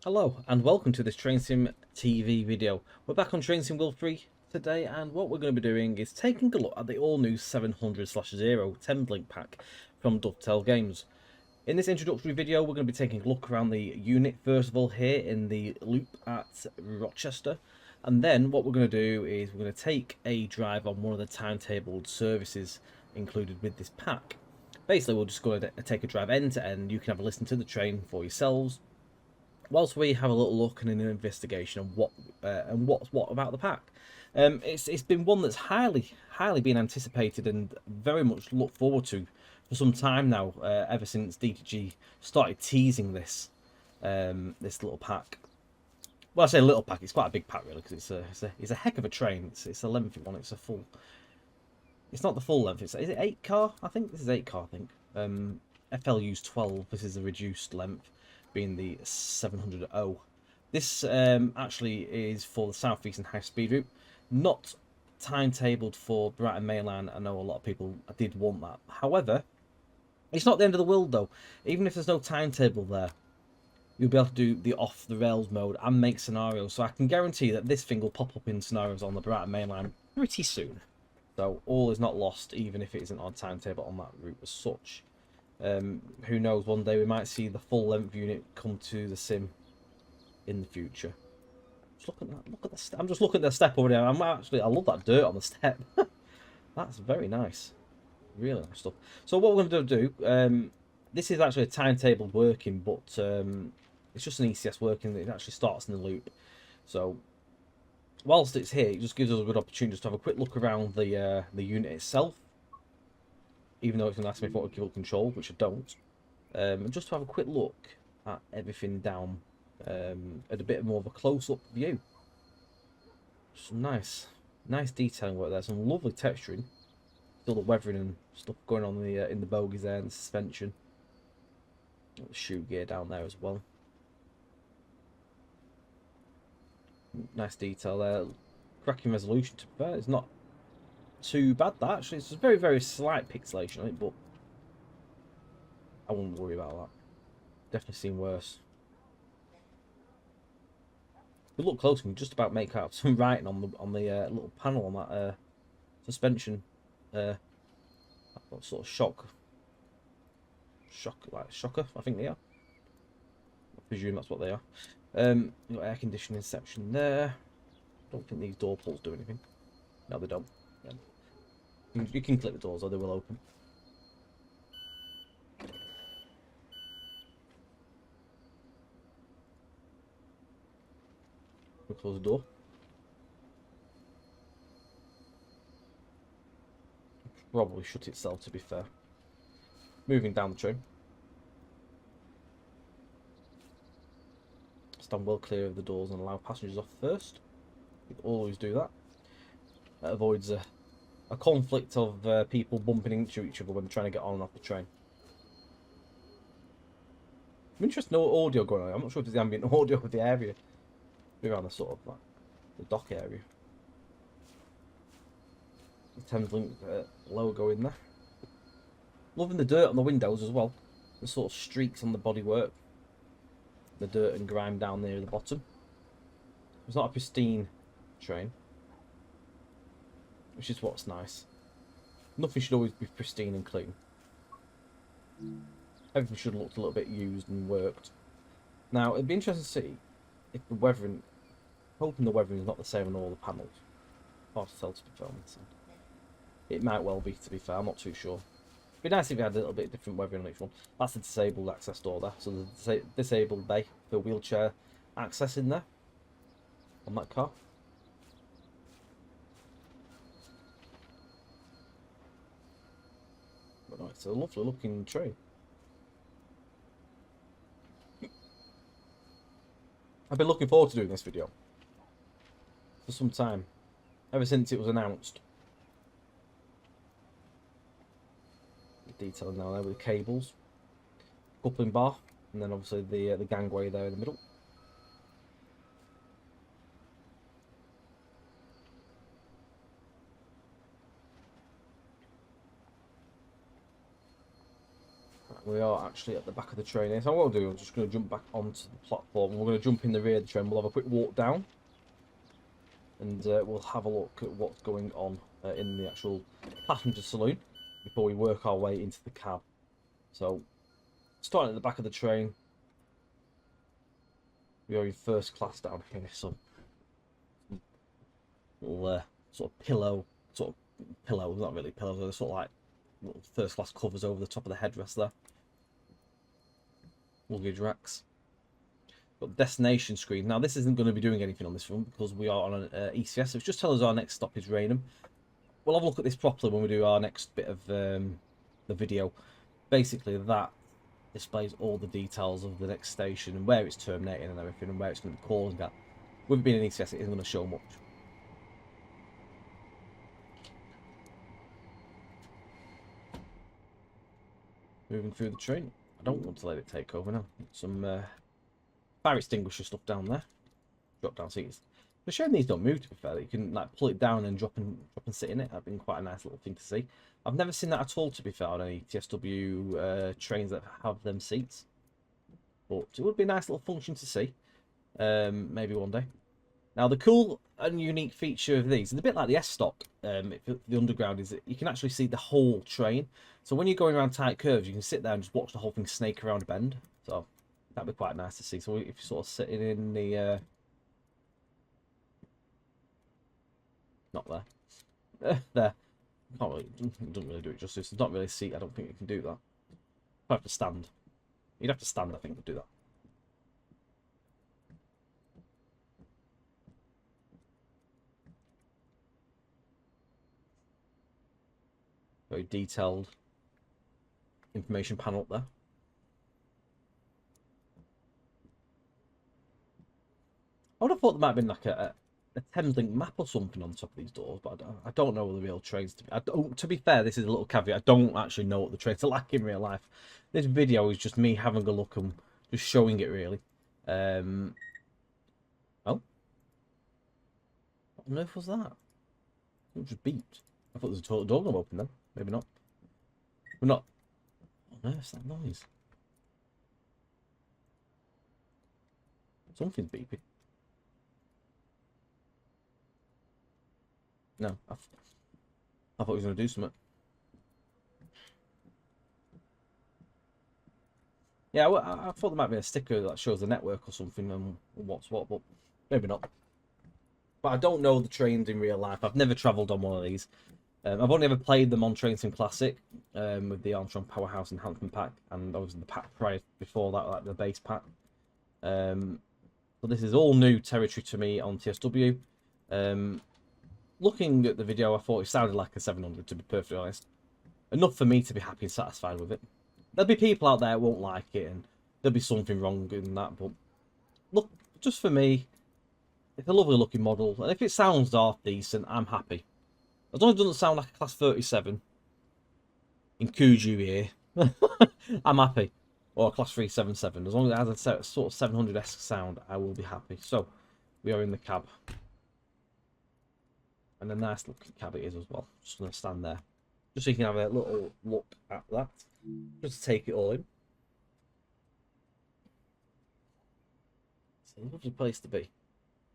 Hello and welcome to this Train Sim TV video. We're back on Train Sim World 3 today, and what we're going to be doing is taking a look at the all-new 700/0 Thameslink pack from Dovetail Games. In this introductory video, we're going to be taking a look around the unit first of all here in the loop at Rochester, and then what we're going to do is we're going to take a drive on one of the timetabled services included with this pack. Basically, we're just going to take a drive end to end. You can have a listen to the train for yourselves, whilst we have a little look and an investigation of what's what about the pack. It's been one that's highly been anticipated and very much looked forward to for some time now. Ever since DTG started teasing this this little pack. Well, I say little pack. It's quite a big pack really, because it's a heck of a train. It's a lengthy one. It's a full. It's not the full length. Is it 8 car? I think this is 8 car. I think. FLU's 12. This is the reduced length, being the 700O. This actually is for the South Eastern High Speed route, not timetabled for Brighton Mainline. I know a lot of people did want that. However, it's not the end of the world though. Even if there's no timetable there, you'll be able to do the off the rails mode and make scenarios. So I can guarantee that this thing will pop up in scenarios on the Brighton Mainline pretty soon. So all is not lost, even if it isn't on timetable on that route as such. Who knows, one day we might see the full length unit come to the sim in the future. Just look at that, look at the step. I'm just looking at the step over there. I love that dirt on the step. That's very nice, really nice stuff. So what we're going to do, this is actually a timetable working, but it's just an ECS working. It actually starts in the loop. So whilst it's here, it just gives us a good opportunity just to have a quick look around the unit itself, even though it's going to ask me if I want to give up control, which I don't. And just to have a quick look at everything down at a bit more of a close-up view. Some nice detailing work there, some lovely texturing. Still the weathering and stuff going on in the bogies there, and the suspension. Got the shoe gear down there as well. Nice detail there. Cracking resolution, to be fair. It's not too bad, that actually. It's a very slight pixelation on it, but I wouldn't worry about that. Definitely seen worse. If we look close, we can just about make out some writing on the little panel on that suspension. That sort of shocker, I think they are. I presume that's what they are. You've got air conditioning section there. Don't think these door pulls do anything. No, they don't. Yeah. You can click the doors, or they will open. We'll close the door. Probably shut itself, to be fair. Moving down the train. Stand well clear of the doors and allow passengers off first. You always do that. That avoids a conflict of people bumping into each other when they're trying to get on and off the train. I'm interested to know what audio going on. I'm not sure if it's the ambient audio of the area. Maybe around the sort of like the dock area. The Thameslink logo in there. Loving the dirt on the windows as well. The sort of streaks on the bodywork. The dirt and grime down there at the bottom. It's not a pristine train, which is what's nice. Nothing should always be pristine and clean. Everything should look a little bit used and worked. Now, it'd be interesting to see if the weathering, hoping the weathering is not the same on all the panels. Hard to tell, to be fair. It might well be, to be fair, I'm not too sure. It'd be nice if you had a little bit different weathering on each one. That's the disabled access door there. So the disabled bay for wheelchair access in there on that car. But no, it's a lovely looking train. I've been looking forward to doing this video for some time, ever since it was announced. The detailing now there with the cables, coupling bar, and then obviously the gangway there in the middle. We are actually at the back of the train here. So what we'll do, I'm just going to jump back onto the platform. And we're going to jump in the rear of the train. We'll have a quick walk down. And we'll have a look at what's going on in the actual passenger saloon before we work our way into the cab. So, starting at the back of the train, we are in first class down here. So, little sort of pillows, not really pillows, they're sort of like little first class covers over the top of the headrest there. Luggage racks. Got destination screen. Now this isn't going to be doing anything on this one because we are on an ECS, so it's just telling us our next stop is Rainham. We'll have a look at this properly when we do our next bit of the video. Basically that displays all the details of the next station and where it's terminating and everything and where it's going to be calling at. With it being an ECS, it isn't going to show much. Moving through the train. I don't want to let it take over now. Some fire extinguisher stuff down there. Drop down seats. The shame these don't move, to be fair. You can like pull it down and drop and sit in it. That'd been quite a nice little thing to see. I've never seen that at all, to be fair, on any TSW trains that have them seats. But it would be a nice little function to see. Maybe one day. Now the cool and unique feature of these, and a bit like the S-Stock, the Underground, is that you can actually see the whole train. So when you're going around tight curves, you can sit there and just watch the whole thing snake around a bend. So that'd be quite nice to see. So if you're sort of sitting in the not there, there, can't really, it doesn't really do it justice. It's not really a seat. I don't think you can do that. You'd have to stand. You'd have to stand, I think, to do that. Very detailed information panel up there. I would have thought there might have been like a Thameslink map or something on top of these doors, but I don't know what the real trains to be. To be fair, this is a little caveat. I don't actually know what the trains are like in real life. This video is just me having a look and just showing it, really. Oh. What on earth was that? It just beeped. I thought there was a total door going to open then. Maybe not. We're not. What on earth's that noise? Something's beeping. No, I thought he was going to do something. Yeah, well, I thought there might be a sticker that shows the network or something and what's what, but maybe not. But I don't know the trains in real life. I've never travelled on one of these. I've only ever played them on Train Sim Classic with the Armstrong Powerhouse Enhancement Pack, and obviously the pack prior before that, like the base pack. So this is all new territory to me on TSW. Looking at the video, I thought it sounded like a 700, to be perfectly honest. Enough for me to be happy and satisfied with it. There'll be people out there who won't like it, and there'll be something wrong in that, but look, just for me, it's a lovely looking model, and if it sounds half decent, I'm happy. As long as it doesn't sound like a Class 37 in Kuju here, I'm happy. Or a Class 377. As long as it has a sort of 700-esque sound, I will be happy. So, we are in the cab. And a nice looking cab it is as well. Just going to stand there. Just so you can have a little look at that. Just to take it all in. It's a lovely place to be.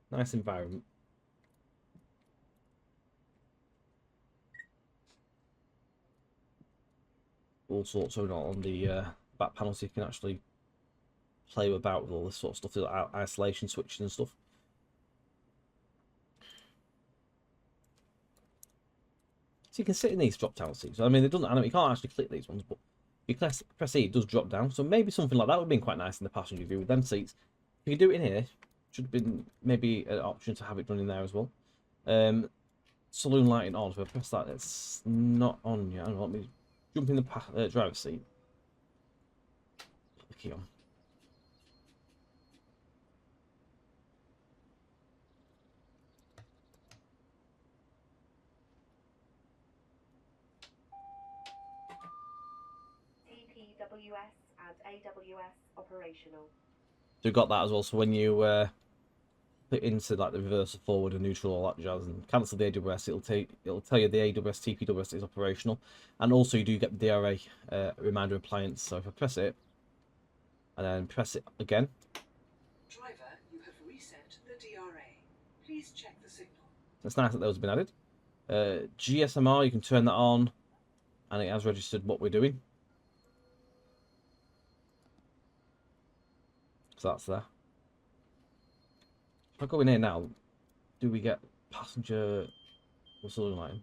Nice environment. All sorts of on the back panel, so you can actually play about with all this sort of stuff, like isolation switching and stuff. So you can sit in these drop down seats. I mean, it doesn't. I know you can't actually click these ones, but if you press E, it does drop down. So maybe something like that would have been quite nice in the passenger view with them seats. If you do it in here, should have been maybe an option to have it done in there as well. Saloon lighting on. So if I press that, it's not on yet. Let me jump in the driver's seat. Put the key on. TPWS and AWS operational. So we've got that as well. So when you put into like the reverse, forward, and neutral, all that jazz, and cancel the AWS. It'll tell you the AWS TPWS is operational, and also you do get the DRA reminder appliance. So if I press it and then press it again, Driver, you have reset the DRA. Please check the signal. it's nice that those have been added. GSMR, you can turn that on, and it has registered what we're doing. So that's there. If I go in here now, do we get passenger or saloon lighting?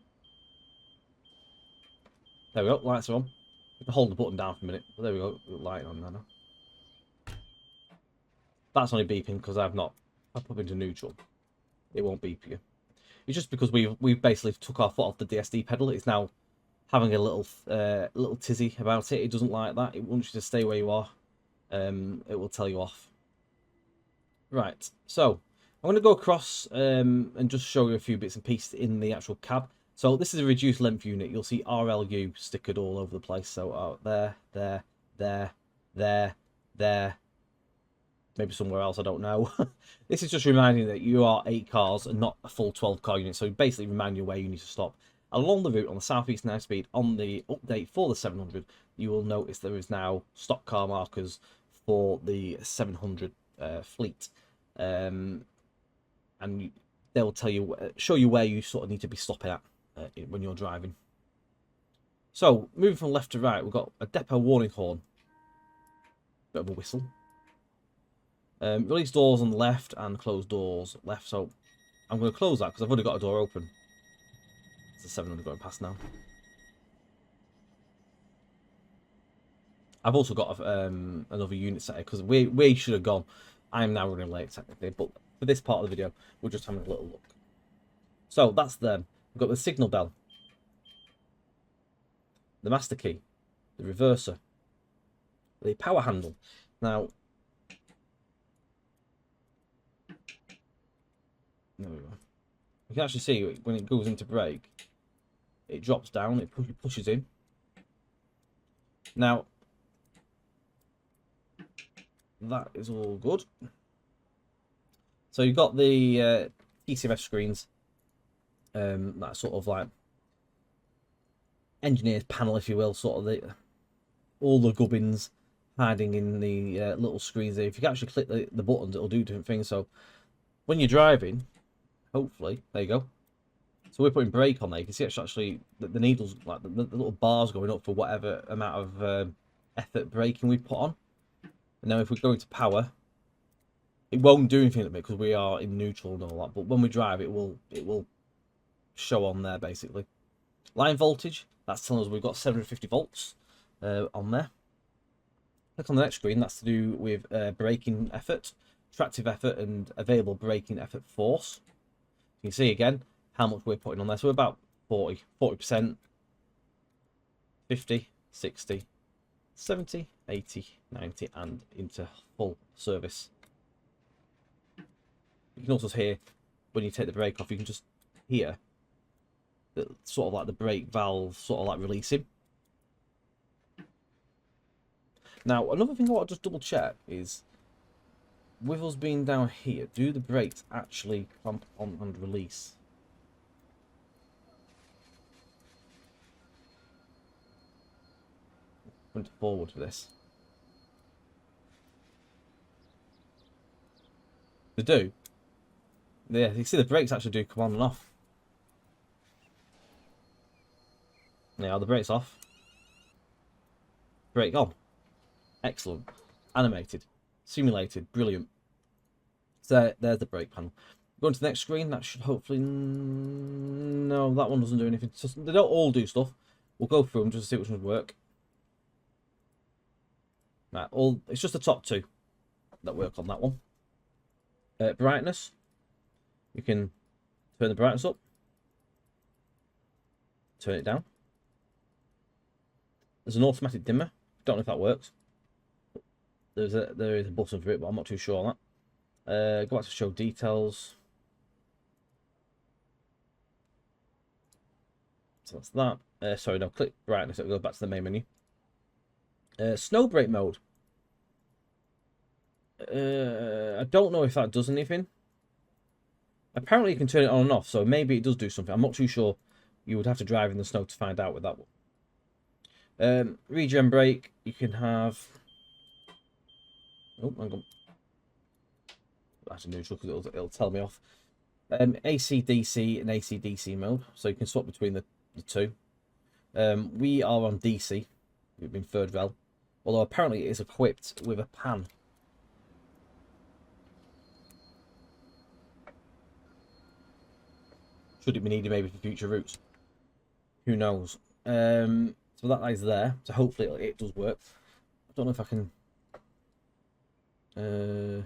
There we go, lights are on. We can hold the button down for a minute, but there we go, lighting on now. That's only beeping because I've put into neutral. It won't beep you. It's just because we've basically took our foot off the DSD pedal. It's now having a little tizzy about it. It doesn't like that. It wants you to stay where you are. It will tell you off. Right, so I'm going to go across and just show you a few bits and pieces in the actual cab. So this is a reduced length unit. You'll see RLU stickered all over the place. So there, maybe somewhere else, I don't know. This is just reminding you that you are 8 cars and not a full 12 car unit. So basically remind you where you need to stop. Along the route on the southeast high speed, on the update for the 700, you will notice there is now stock car markers for the 700 fleet. And they'll tell you, show you where you sort of need to be stopping at when you're driving. So moving from left to right, we've got a depot warning horn, bit of a whistle. Release doors on the left and close doors left. So I'm going to close that because I've already got a door open. It's a 700 going past now. I've also got another unit set because we should have gone. I'm now running late technically, but for this part of the video, we're just having a little look. So that's them. We've got the signal bell, the master key, the reverser, the power handle. Now, there we go. You can actually see when it goes into brake, it drops down, it pushes in. Now, that is all good. So you've got the TCMF screens, that sort of like engineer's panel, if you will, sort of all the gubbins hiding in the little screens there. If you can actually click the buttons, it'll do different things. So when you're driving, hopefully, there you go. So we're putting brake on there. You can see actually the needles, like the little bars going up for whatever amount of effort braking we put on. And now if we go into power, it won't do anything at me because we are in neutral and all that. But when we drive, it will show on there basically. Line voltage, that's telling us we've got 750 volts on there. Click on the next screen. That's to do with braking effort, tractive effort, and available braking effort force. You can see again how much we're putting on there. So we're about 40%, 50, 60, 70, 80, 90, and into full service. You can also hear when you take the brake off, you can just hear the, sort of like the brake valve sort of like releasing. Now, another thing I want to just double check is with us being down here, do the brakes actually clamp on and release? Going forward for this. They do. Yeah, you see the brakes actually do come on and off. Yeah, the brakes off. Brake on. Excellent. Animated. Simulated. Brilliant. So there's the brake panel. Going to the next screen. That should hopefully... No, that one doesn't do anything. They don't all do stuff. We'll go through them just to see which ones work. Right, it's just the top two that work on that one. Brightness. You can turn the brightness up. Turn it down. There's an automatic dimmer. Don't know if that works. There is a button for it, but I'm not too sure on that. Go back to show details. So that's that. Sorry, no, click brightness. It'll go back to the main menu. Snow brake mode. I don't know if that does anything. Apparently you can turn it on and off, so maybe it does do something. I'm not too sure. You would have to drive in the snow to find out with that one. Regen brake, you can have... Oh, hang on. That's a neutral because it'll tell me off. AC/DC and AC/DC mode, so you can swap between the two. We are on DC. We've been third rel, although apparently it is equipped with a pan. Should it be needed maybe for future routes? Who knows? So that is there. So hopefully it does work. I don't know if I can. I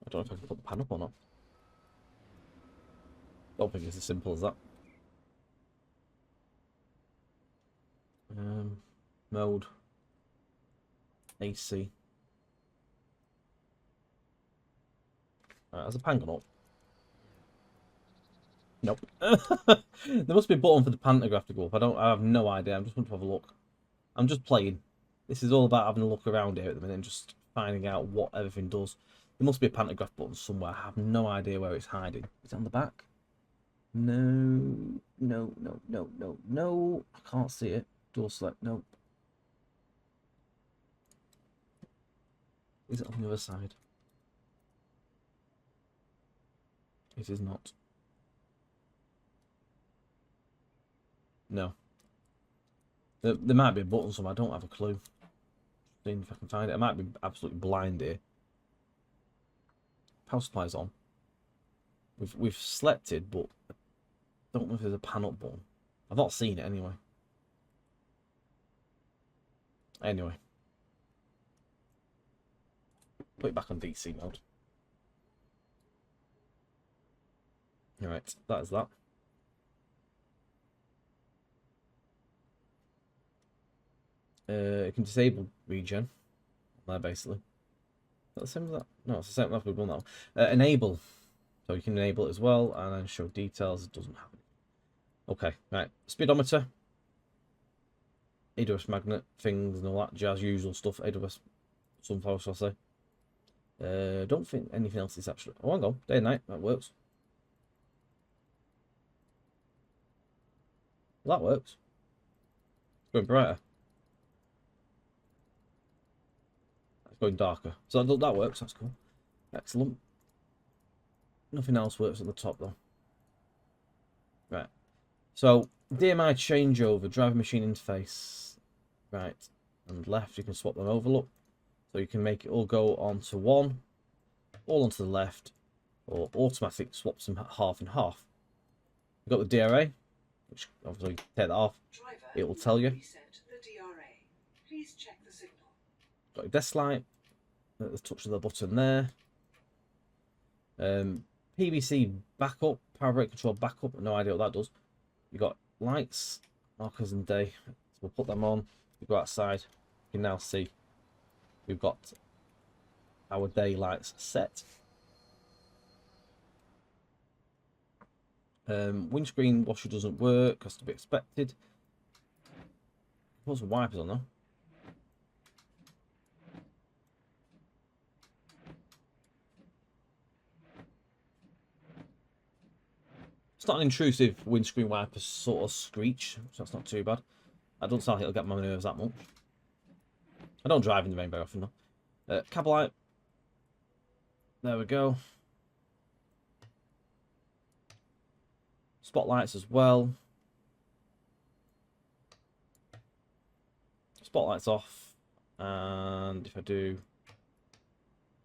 don't know if I can put the pan up or not. Don't think it's as simple as that. Mode. AC. Right, has the pan gone up? Nope. There must be a button for the pantograph to go up. I have no idea. I'm just going to have a look. I'm just playing. This is all about having a look around here at the minute and just finding out what everything does. There must be a pantograph button somewhere. I have no idea where it's hiding. Is it on the back? No. No, no, no, no, no. I can't see it. Door select. Nope. Is it on the other side? It is not. No. There might be a button somewhere. I don't have a clue. Seeing if I can find it. I might be absolutely blind here. Power supply's on. We've selected, but I don't know if there's a pan up button. I've not seen it anyway. Anyway. Put it back on DC mode. Alright, that is that. You can disable regen there basically. Is that the same as that? No, it's the same as we've done now. Enable. So you can enable it as well and then show details. It doesn't have it. Okay, right. Speedometer. AWS magnet things and all that jazz, usual stuff. AWS sunflower, shall I say. Don't think anything else is actually. Oh, hang on. Day and night. That works. Well, that works. It's going brighter. It's going darker. So that works. That's cool. Excellent. Nothing else works at the top though. Right. So DMI changeover, driver machine interface. Right. And left, you can swap them over. Look. So you can make it all go onto one, all onto the left, or automatic swaps them half and half. You've got the DRA, which obviously take that off. It will tell you. Reset the DRA. Please check the signal. Got your desk light. At the touch of the button there. PVC backup, power brake control backup. No idea what that does. You got lights, markers and day. So we'll put them on. We go outside. You can now see we've got our day lights set. Windscreen washer doesn't work, has to be expected. Put some wipers on though. It's not an intrusive windscreen wiper sort of screech, so that's not too bad. I don't sound like it'll get my nerves that much. I don't drive in the rain very often though. Cab light. There we go. Spotlights as well. Spotlights off. And if I do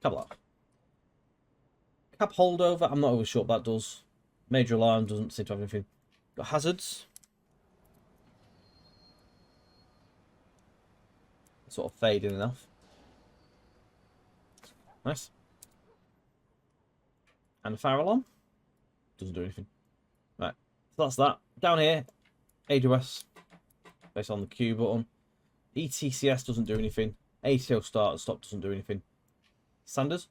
cab light off. Cab holdover, I'm not really sure what that does. Major alarm doesn't seem to have anything. Got hazards. Sort of fade in and off. Nice. And the fire alarm. Doesn't do anything. Right. So that's that. Down here, AWS. Based on the Q button. ETCS doesn't do anything. ATO start and stop doesn't do anything. Sanders.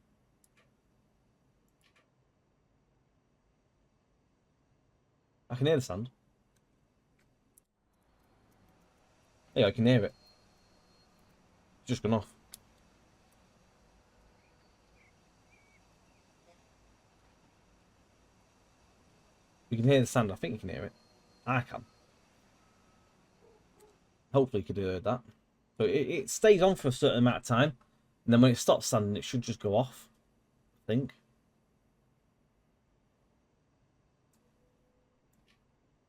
I can hear the sound. Yeah, I can hear it. It's just gone off. You can hear the sound. I think you can hear it. I can. Hopefully you could hear that. So it stays on for a certain amount of time. And then when it stops sounding, it should just go off. I think.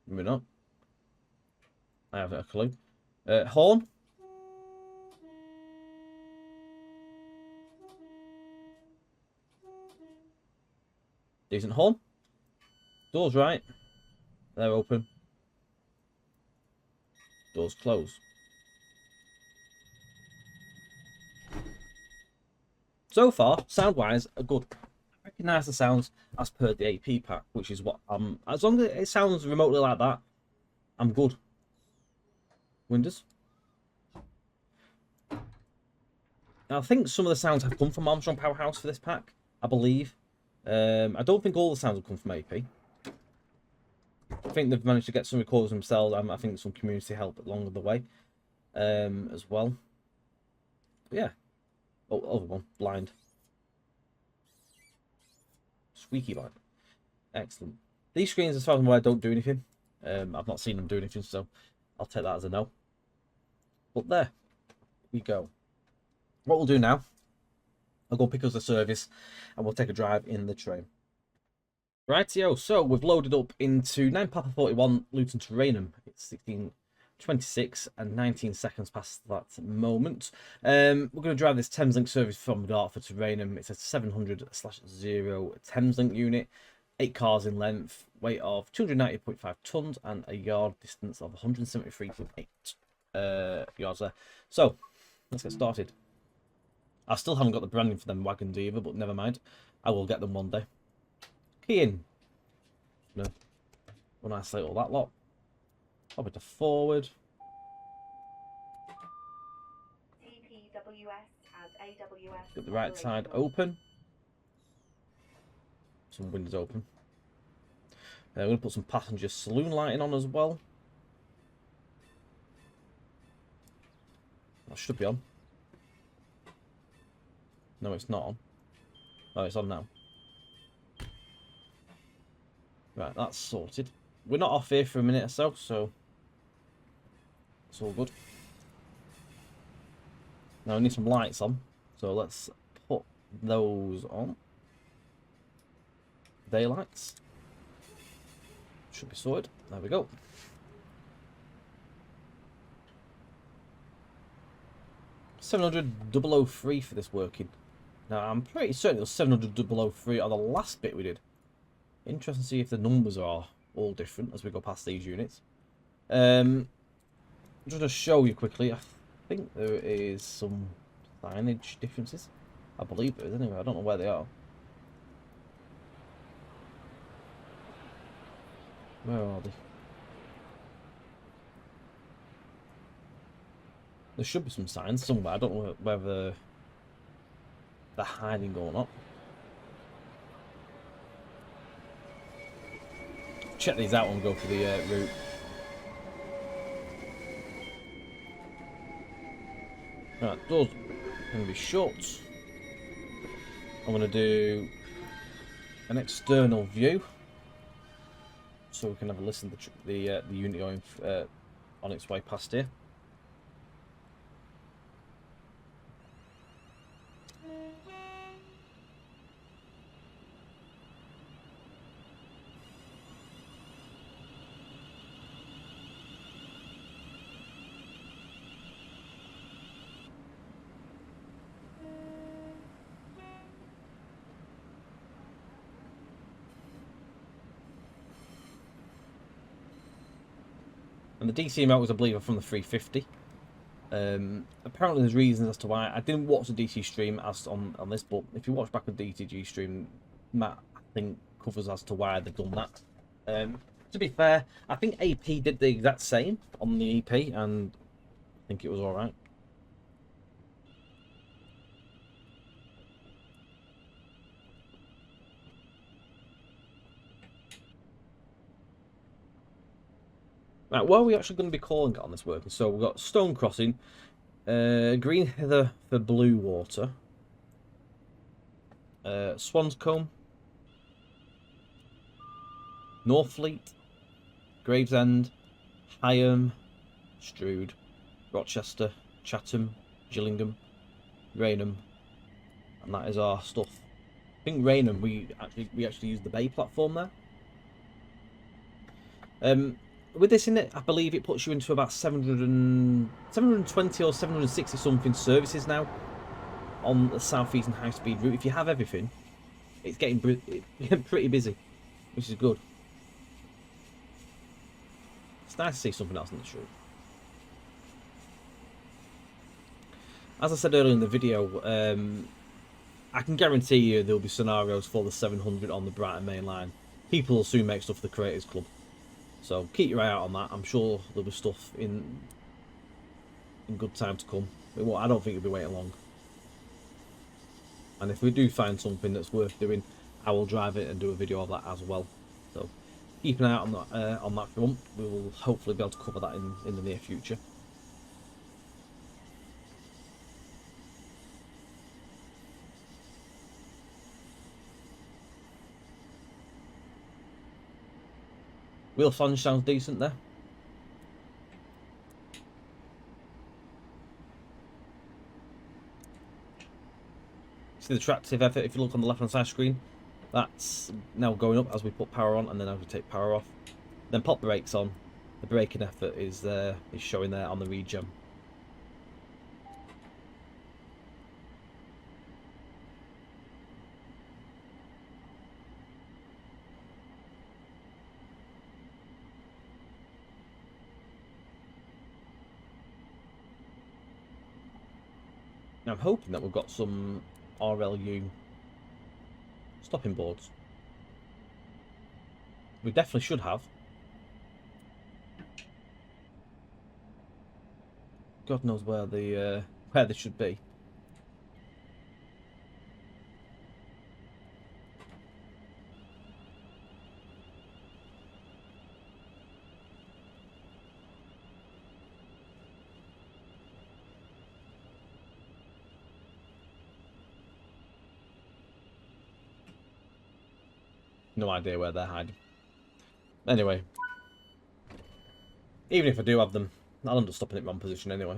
Maybe not. I haven't a clue. Horn. Decent horn. Doors right. They're open. Doors closed. So far, sound-wise, are good. I recognise the sounds as per the AP pack, which is what as long as it sounds remotely like that, I'm good. Windows. Now, I think some of the sounds have come from Armstrong Powerhouse for this pack, I believe. I don't think all the sounds have come from AP. I think they've managed to get some recorders themselves. I think some community help along the way as well. But yeah. Oh, other one. Blind. Squeaky blind. Excellent. These screens, as far as I'm aware, don't do anything. I've not seen them do anything, so I'll take that as a no. But there we go. What we'll do now, I'll go pick us a service and we'll take a drive in the train. Rightio, so we've loaded up into 9 Papa 41 Luton to Rainham. It's 16:26 and 19 seconds past that moment. We're going to drive this Thameslink service from Dartford to Rainham. It's a 700/0 Thameslink unit, 8 cars in length, weight of 290.5 tons, and a yard distance of 173.8 yards there. So let's get started. I still haven't got the branding for them wagons either, but never mind. I will get them one day. Key in. No. We'll isolate all that lot. Pop it to forward. TPWS as AWS. Get the right side open. Some windows open. We're going to put some passenger saloon lighting on as well. That should be on. No, it's not on. Oh, it's on now. Right, that's sorted. We're not off here for a minute or so, so it's all good. Now we need some lights on, so let's put those on. Daylights. Should be sorted. There we go. $700,003 for this working. Now I'm pretty certain it was $700,003 on the last bit we did. Interesting to see if the numbers are all different as we go past these units. Just to show you quickly, I think there is some signage differences. I believe there is anyway, I don't know where they are. Where are they? There should be some signs somewhere, I don't know whether they're hiding or not. Check these out and go for the route. Right, doors going to be shut. I'm going to do an external view, so we can have a listen to the unit going on its way past here. And the DC motors, I believe, are from the 350. Apparently there's reasons as to why. I didn't watch the DC stream as on this, but if you watch back the DTG stream, Matt, I think, covers as to why they've done that. To be fair, I think AP did the exact same on the EP, and I think it was alright. Right, what are we actually going to be calling it on this working? So we've got Stone Crossing, Green Heather for Blue Water, Swanscombe, Northfleet, Gravesend, Higham, Strood, Rochester, Chatham, Gillingham, Rainham, and that is our stuff. I think Rainham we actually use the bay platform there. With this in it, I believe it puts you into about 720 or 760 something services now on the southeastern high-speed route. If you have everything, it's getting pretty busy, which is good. It's nice to see something else on the street. As I said earlier in the video, I can guarantee you there'll be scenarios for the 700 on the Brighton Main Line. People will soon make stuff for the Creators Club. So keep your eye out on that. I'm sure there'll be stuff in good time to come. I don't think it'll be waiting long. And if we do find something that's worth doing, I will drive it and do a video of that as well. So keep an eye out on that front. We will hopefully be able to cover that in the near future. Wheel flange sounds decent there. See the tractive effort if you look on the left hand side screen. That's now going up as we put power on and then as we take power off. Then pop brakes on. The braking effort is showing there on the regen. Now I'm hoping that we've got some RLU stopping boards. We definitely should have. God knows where they should be. No idea where they're hiding. Anyway, even if I do have them, I'll end up stopping it wrong position anyway.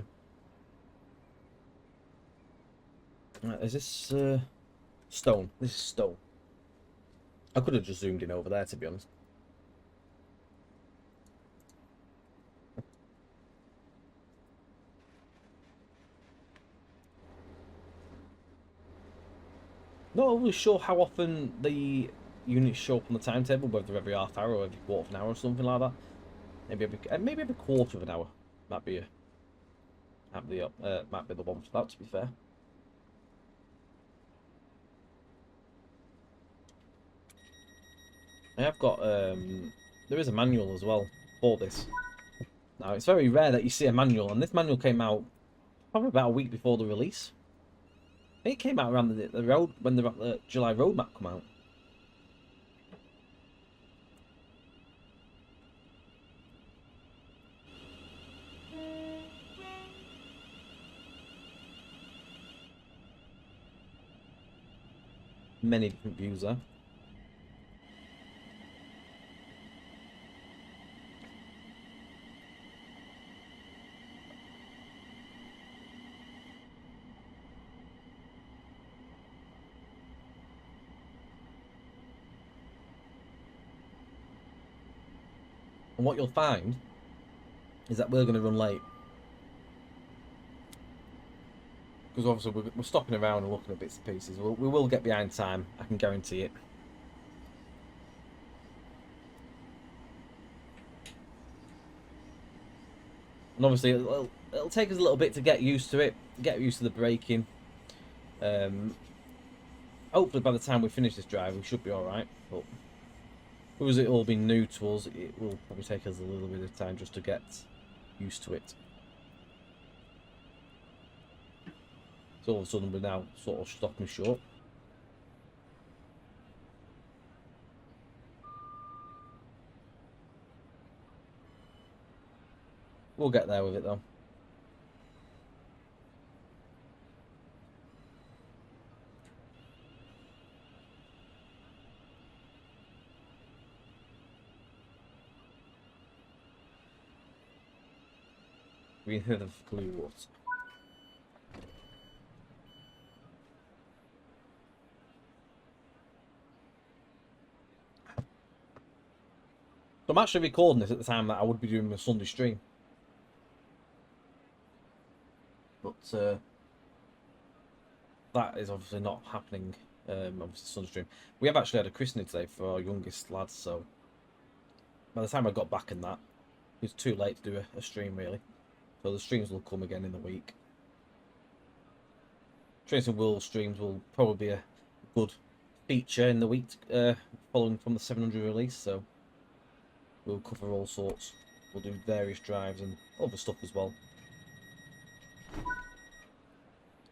Is this stone? This is stone. I could have just zoomed in over there, to be honest. Not always sure how often the units show up on the timetable, whether every half hour or every quarter of an hour or something like that. Maybe every quarter of an hour might be the one for that, to be fair. I have got there is a manual as well for this. Now it's very rare that you see a manual, and this manual came out probably about a week before the release. I think it came out around the road when the July roadmap come out. Many different views there. And what you'll find is that we're going to run late. Because obviously we're stopping around and looking at bits and pieces. We will get behind time, I can guarantee it. And obviously it'll take us a little bit to get used to it, get used to the braking. Hopefully by the time we finish this drive we should be alright. But because it all been new to us, it will probably take us a little bit of time just to get used to it. So all of a sudden we're now sort of stopping short. We'll get there with it though. Green Head of Blue Water. So I'm actually recording this at the time that I would be doing a Sunday stream. But that is obviously not happening, obviously Sunday stream. We have actually had a christening today for our youngest lads, so by the time I got back in that, it was too late to do a stream really. So the streams will come again in the week. Trains and World streams will probably be a good feature in the week following from the 700 release, so we'll cover all sorts. We'll do various drives and other stuff as well.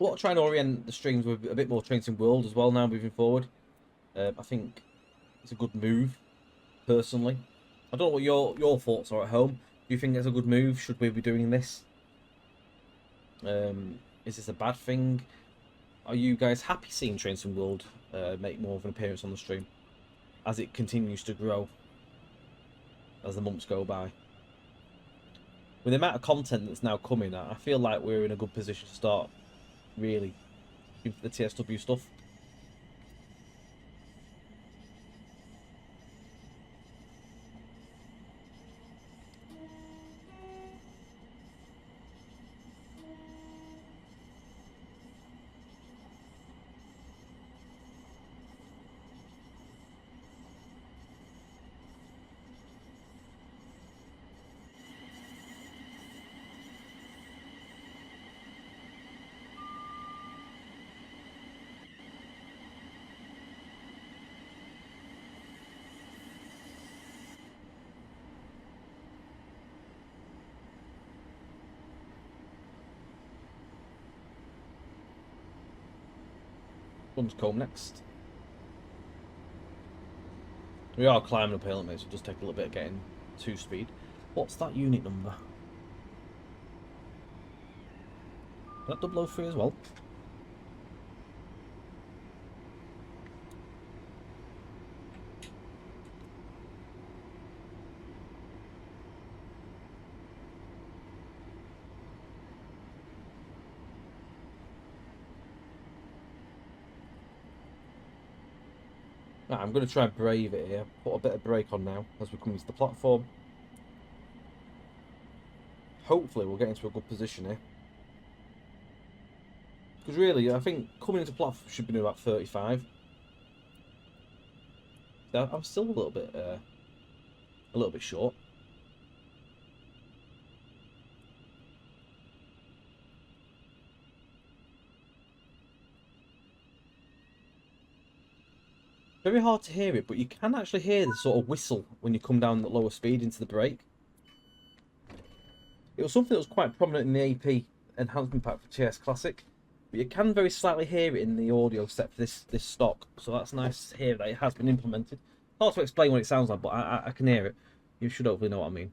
We'll try and orient the streams with a bit more Trains and World as well now moving forward. I think it's a good move, personally. I don't know what your thoughts are at home. Do you think it's a good move? Should we be doing this? Is this a bad thing? Are you guys happy seeing Trains and World make more of an appearance on the stream as it continues to grow as the months go by? With the amount of content that's now coming, I feel like we're in a good position to start really into the TSW stuff. Combe next. We are climbing uphill, mate, so it'll just take a little bit of getting to speed. What's that unit number? Is that 003 as well? Right, I'm going to try and brave it here. Put a bit of brake on now as we come into the platform. Hopefully we'll get into a good position here. Because really, I think coming into platform should be doing about 35. I'm still a little bit short. Very hard to hear it, but you can actually hear the sort of whistle when you come down at lower speed into the brake. It was something that was quite prominent in the AP enhancement pack for TS Classic, but you can very slightly hear it in the audio set for this stock, so that's nice to hear that it has been implemented. Hard to explain what it sounds like, but I can hear it. You should hopefully know what I mean.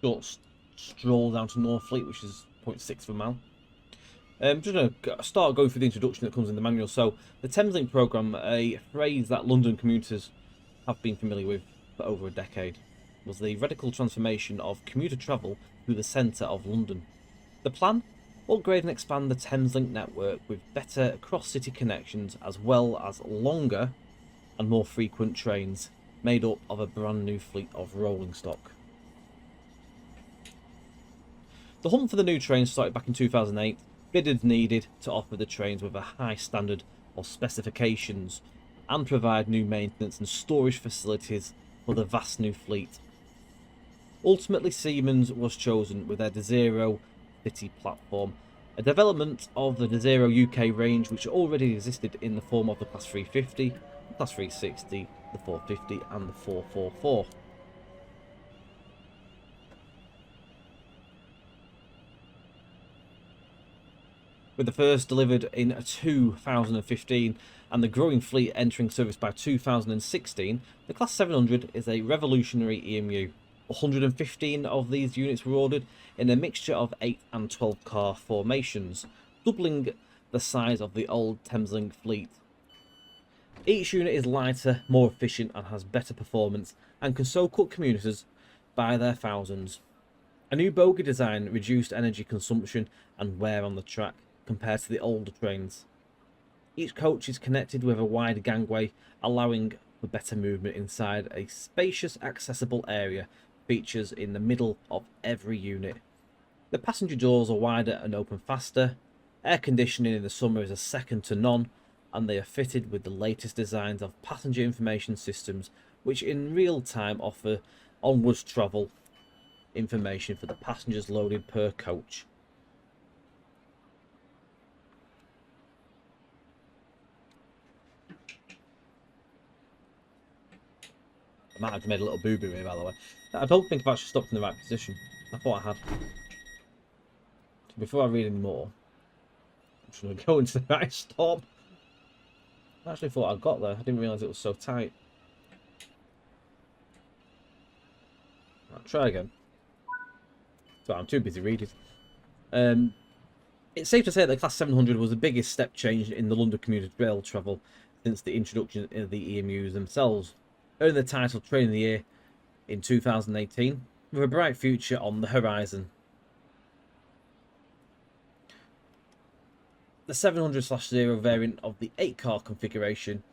Short stroll down to Northfleet, which is 0.6 of a mile. Just going to start going through the introduction that comes in the manual. So, the Thameslink programme, a phrase that London commuters have been familiar with for over a decade, was the radical transformation of commuter travel through the centre of London. The plan? Upgrade and expand the Thameslink network with better cross-city connections as well as longer and more frequent trains made up of a brand new fleet of rolling stock. The hunt for the new trains started back in 2008. Bidders needed to offer the trains with a high standard of specifications and provide new maintenance and storage facilities for the vast new fleet. Ultimately, Siemens was chosen with their Desiro City platform, a development of the Desiro UK range which already existed in the form of the Class 350, the Class 360, the 450 and the 444. With the first delivered in 2015 and the growing fleet entering service by 2016, the Class 700 is a revolutionary EMU. 115 of these units were ordered in a mixture of 8 and 12 car formations, doubling the size of the old Thameslink fleet. Each unit is lighter, more efficient and has better performance and can so cut commuters by their thousands. A new bogie design reduced energy consumption and wear on the track compared to the older trains. Each coach is connected with a wide gangway, allowing for better movement inside a spacious, accessible area features in the middle of every unit. The passenger doors are wider and open faster. Air conditioning in the summer is a second to none, and they are fitted with the latest designs of passenger information systems, which in real time offer onwards travel information for the passengers loaded per coach. I might have made a little boo-boo here, by the way. I don't think I've actually stopped in the right position. I thought I had. So before I read any more, I'm just going to go into the right stop. I actually thought I got there. I didn't realise it was so tight. I'll try again. Sorry, I'm too busy reading. It's safe to say that the Class 700 was the biggest step change in the London commuter rail travel since the introduction of the EMUs themselves, earning the title Train of the Year in 2018, with a bright future on the horizon. The 700/0 variant of the 8-car configuration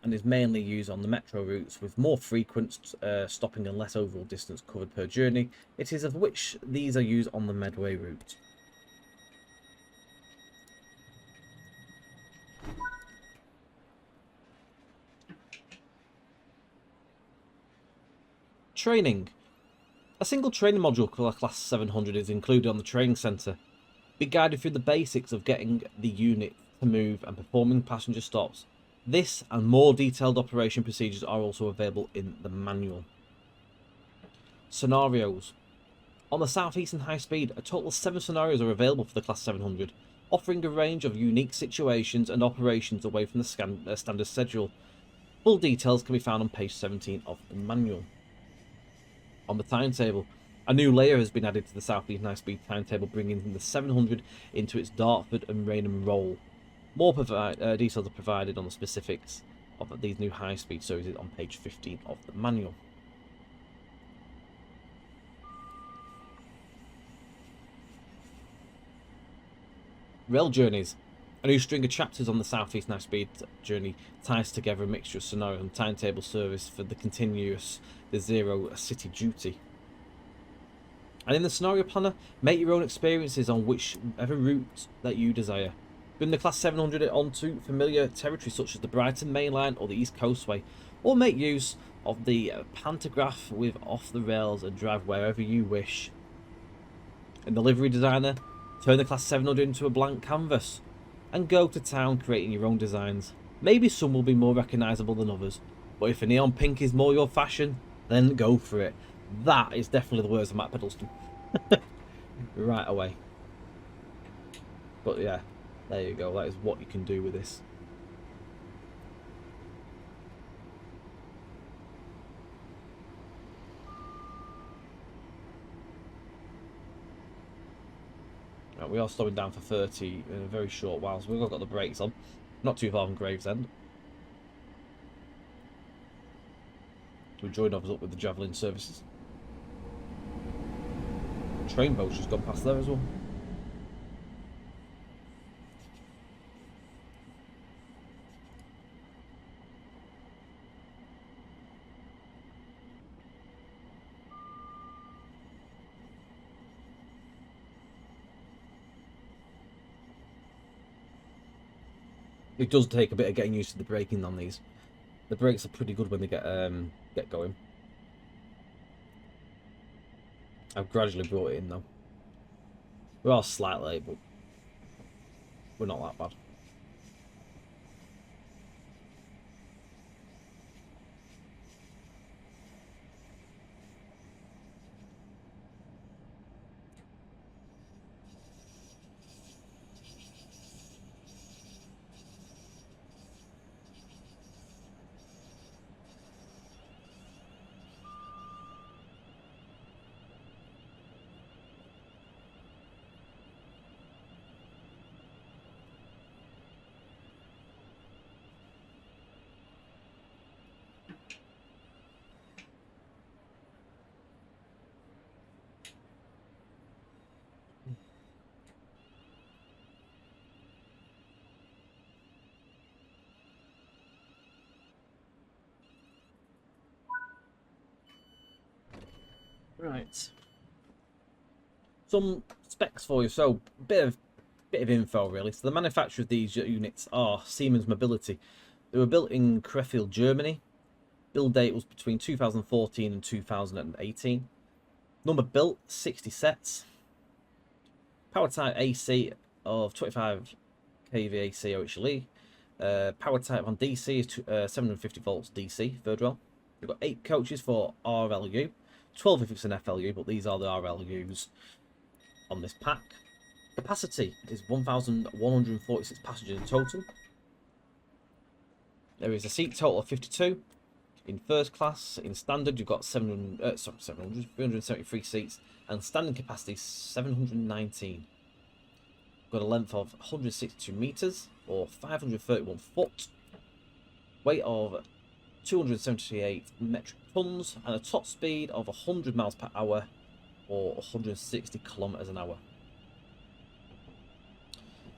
and is mainly used on the metro routes with more frequent stopping and less overall distance covered per journey. It is of which these are used on the Medway route. Training. A single training module for the Class 700 is included on the training centre. Be guided through the basics of getting the unit to move and performing passenger stops. This and more detailed operation procedures are also available in the manual. Scenarios. On the South Eastern High Speed, a total of 7 scenarios are available for the Class 700, offering a range of unique situations and operations away from the standard schedule. Full details can be found on page 17 of the manual. On the timetable, a new layer has been added to the South Eastern High Speed timetable, bringing the 700 into its Dartford and Rainham role. More details are provided on the specifics of these new high-speed services on page 15 of the manual. Rail journeys. A new string of chapters on the South Eastern High Speed journey ties together a mixture of scenario and timetable service for the continuous, the zero city duty. And in the scenario planner, make your own experiences on whichever route that you desire. Bring the Class 700 onto familiar territory such as the Brighton Main Line or the East Coastway, or make use of the pantograph with off the rails and drive wherever you wish. In the livery designer, turn the Class 700 into a blank canvas and go to town creating your own designs. Maybe some will be more recognisable than others, but if a neon pink is more your fashion, then go for it. That is definitely the words of Matt Piddleston. Right away. But yeah, there you go. That is what you can do with this. Right, we are slowing down for 30 in a very short while, so we've all got the brakes on. Not too far from Gravesend. We joined us up with the Javelin services. Train boat's just gone past there as well. It does take a bit of getting used to the braking on these. The brakes are pretty good when they get going. I've gradually brought it in though. We are slightly late, but we're not that bad. Right. Some specs for you. So, bit of info really. So the manufacturer of these units are Siemens Mobility. They were built in Krefeld, Germany. Build date was between 2014 and 2018. Number built 60 sets. Power type AC of 25 kV AC originally. Power type on DC is 750 volts DC, third rail. We've got 8 coaches for RLU, 12 if it's an FLU, but these are the RLUs on this pack. Capacity is 1,146 passengers in total. There is a seat total of 52. In first class, in standard, you've got 373 seats, and standing capacity is 719. Got a length of 162 meters or 531 foot, weight of 278 metric tons, and a top speed of 100 miles per hour or 160 kilometers an hour.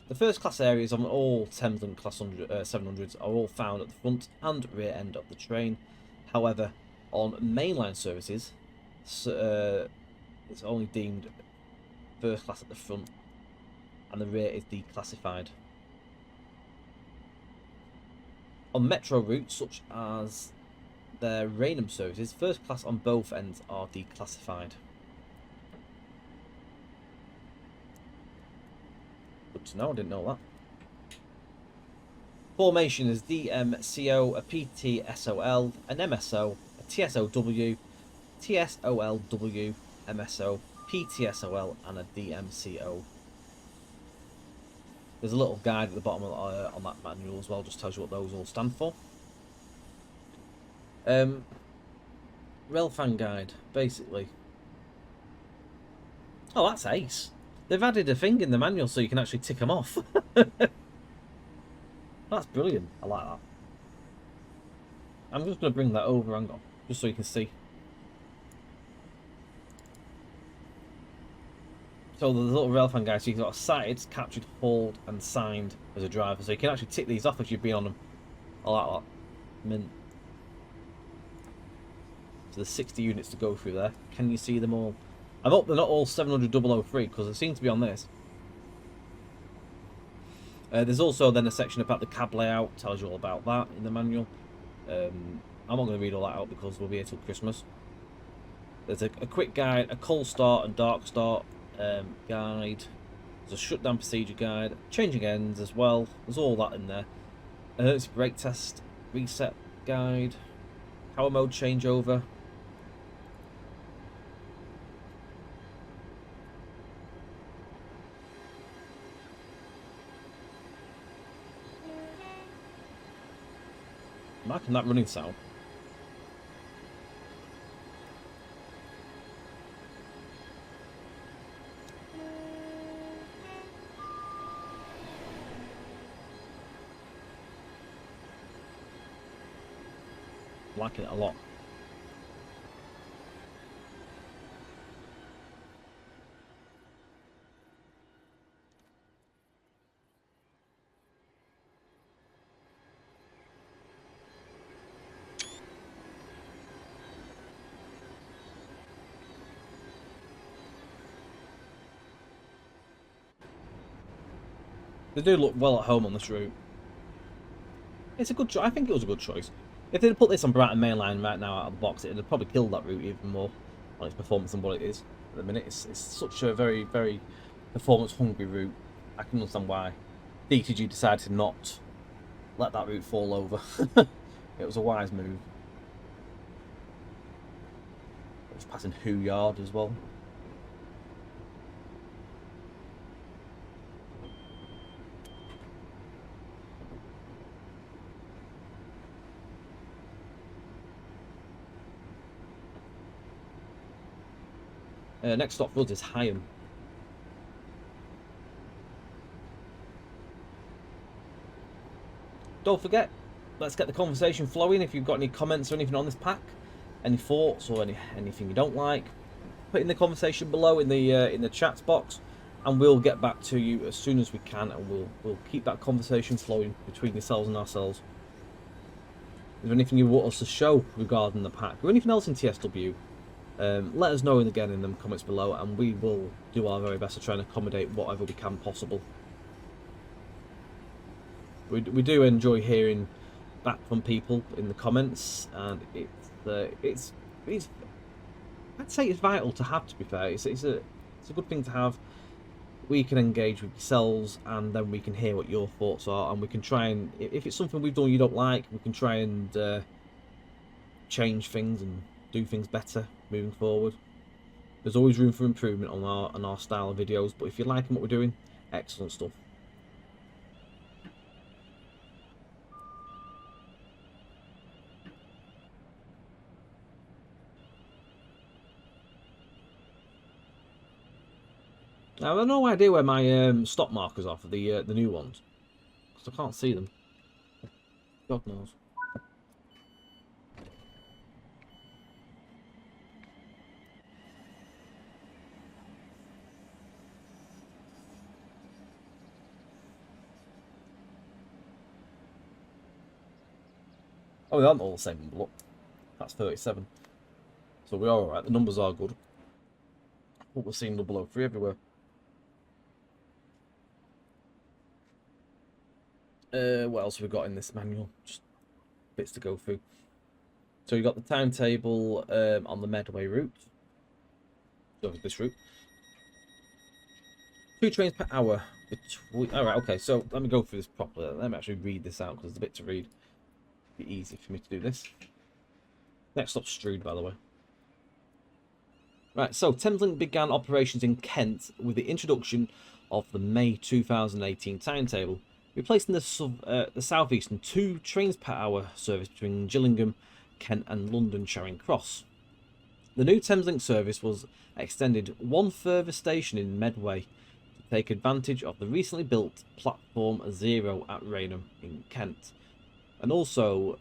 The first class areas on all Thameslink Class 700s are all found at the front and rear end of the train. However, on mainline services, it's only deemed first class at the front, and the rear is declassified. On metro routes, such as their Rainham services, first class on both ends are declassified. Good to know, I didn't know that. Formation is DMCO, a PTSOL, an MSO, a TSOW, TSOLW, MSO, PTSOL, and a DMCO. There's a little guide at the bottom of, on that manual as well, just tells you what those all stand for. Railfan guide, basically. Oh, that's ace. They've added a thing in the manual so you can actually tick them off. That's brilliant. I like that. I'm just going to bring that over, hang on, just so you can see. So the little railfan guide, so you've got sighted, captured, hauled, and signed as a driver. So you can actually tick these off if you've been on them. I like that. Mint. So there's 60 units to go through there. Can you see them all? I hope they're not all 700,003 because they seem to be on this. There's also then a section about the cab layout, tells you all about that in the manual. I'm not going to read all that out because we'll be here till Christmas. There's a quick guide, a cold start and dark start guide. There's a shutdown procedure guide, changing ends as well. There's all that in there. It's brake test, reset guide, power mode changeover. Marking that running sound. Liking it a lot. They do look well at home on this route. It's a good choice. I think it was a good choice. If they'd put this on Brighton Mainline right now out of the box, it'd have probably killed that route even more on its performance than what it is at the minute. It's such a very, very performance-hungry route. I can understand why DTG decided to not let that route fall over. It was a wise move. It was passing Who Yard as well. Next stop for us is Higham. Don't forget, let's get the conversation flowing. If you've got any comments or anything on this pack, any thoughts or anything you don't like, put in the conversation below in the chats box, and we'll get back to you as soon as we can, and we'll keep that conversation flowing between yourselves and ourselves. Is there anything you want us to show regarding the pack, or anything else in TSW? Let us know again in the comments below, and we will do our very best to try and accommodate whatever we can possible. We do enjoy hearing back from people in the comments, and it's I'd say it's vital to have. To be fair, it's a good thing to have. We can engage with yourselves, and then we can hear what your thoughts are, and we can try and, if it's something we've done you don't like, we can try and change things and do things better moving forward. There's always room for improvement on our style of videos, but if you're liking what we're doing, excellent stuff. Now, I've no idea where my stop markers are for the new ones, because I can't see them. God knows. Oh, they aren't all the same number. Look, that's 37. So we are alright. The numbers are good. But we're seeing 003 everywhere. What else have we got in this manual? Just bits to go through. So you got the timetable on the Medway route. So this route. 2 trains per hour. Alright, okay, so let me go through this properly. Let me actually read this out, because there's a bit to read. It'd be easy for me to do this. Next stop, Strood, by the way. Right, so Thameslink began operations in Kent with the introduction of the May 2018 timetable, replacing the southeastern 2 trains per hour service between Gillingham, Kent and London Charing Cross. The new Thameslink service was extended 1 further station in Medway to take advantage of the recently built Platform 0 at Rainham in Kent, and also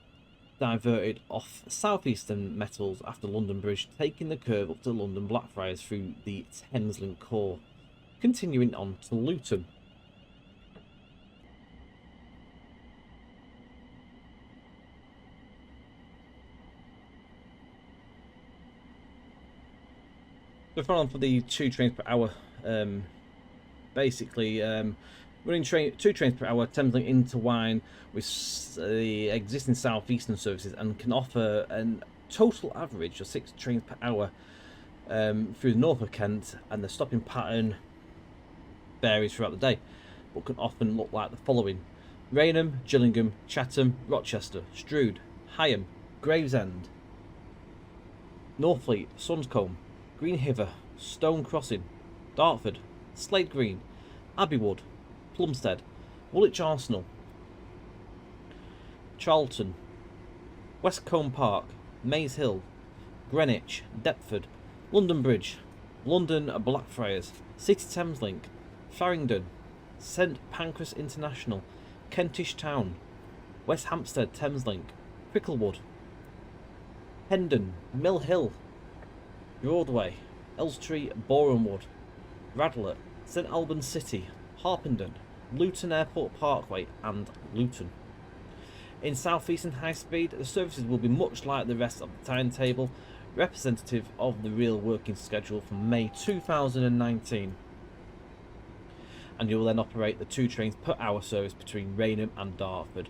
diverted off southeastern metals after London Bridge, taking the curve up to London Blackfriars through the Thameslink core, continuing on to Luton. So following for the 2 trains per hour, basically running 2 trains per hour, Thameslink intertwine with the existing southeastern services and can offer a total average of 6 trains per hour through the north of Kent, and the stopping pattern varies throughout the day, but can often look like the following: Rainham, Gillingham, Chatham, Rochester, Strood, Higham, Gravesend, Northfleet, Sunscombe, Greenhiver, Stone Crossing, Dartford, Slade Green, Abbeywood, Plumstead, Woolwich Arsenal, Charlton, Westcombe Park, Maze Hill, Greenwich, Deptford, London Bridge, London Blackfriars, City Thameslink, Farringdon, St Pancras International, Kentish Town, West Hampstead Thameslink, Cricklewood, Hendon, Mill Hill, Broadway, Elstree, Borehamwood, Radlett, St Albans City, Harpenden, Luton Airport Parkway and Luton. In southeastern high speed, the services will be much like the rest of the timetable, representative of the real working schedule from May 2019. And you will then operate the 2 trains per hour service between Rainham and Dartford.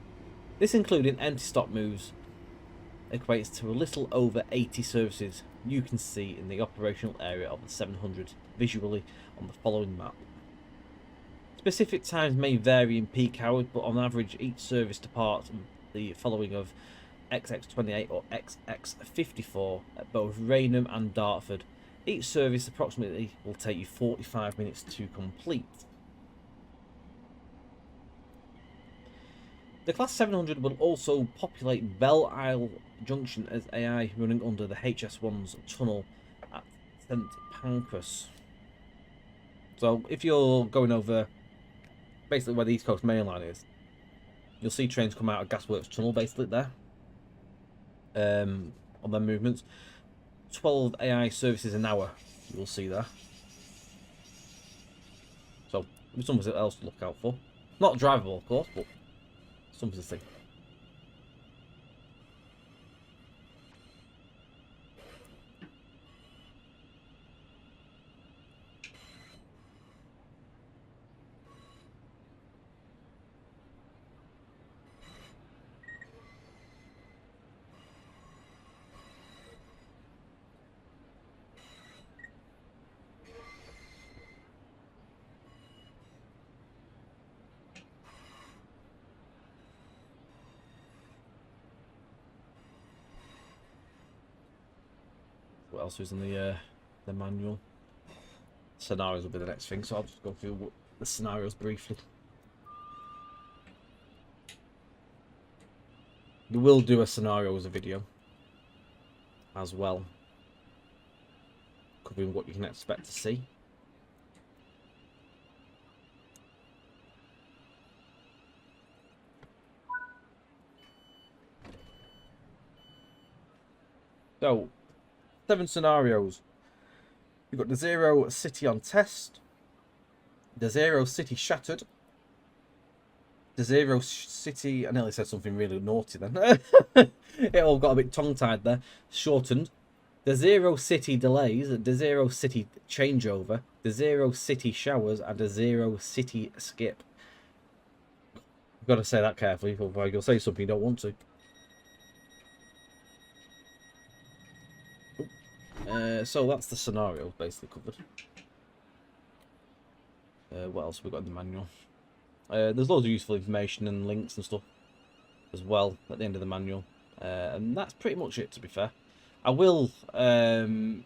This, including empty stop moves, equates to a little over 80 services you can see in the operational area of the 700 visually on the following map. Specific times may vary in peak hours, but on average each service departs the following of XX28 or XX54 at both Rainham and Dartford. Each service approximately will take you 45 minutes to complete. The Class 700 will also populate Belle Isle Junction as AI, running under the HS1's tunnel at St Pancras. So if you're going over basically where the East Coast Main Line is, you'll see trains come out of Gasworks Tunnel basically there on their movements. 12 AI services an hour you'll see there. So there's something else to look out for. Not drivable, of course, but something to see. what else is in the manual. Scenarios will be the next thing, so I'll just go through the scenarios briefly. We will do a scenario as a video as well, covering what you can expect to see. So, 7 scenarios. We've got the 0 city on test, the 0 city shattered, the 0 city, I nearly said something really naughty then. It all got a bit tongue-tied there. Shortened. The 0 city delays, the 0 city changeover, the 0 city showers, and the 0 city skip. You've got to say that carefully, otherwise you'll say something you don't want to. So that's the scenario basically covered. What else have we got in the manual? There's loads of useful information and links and stuff as well at the end of the manual. And that's pretty much it, to be fair. I will put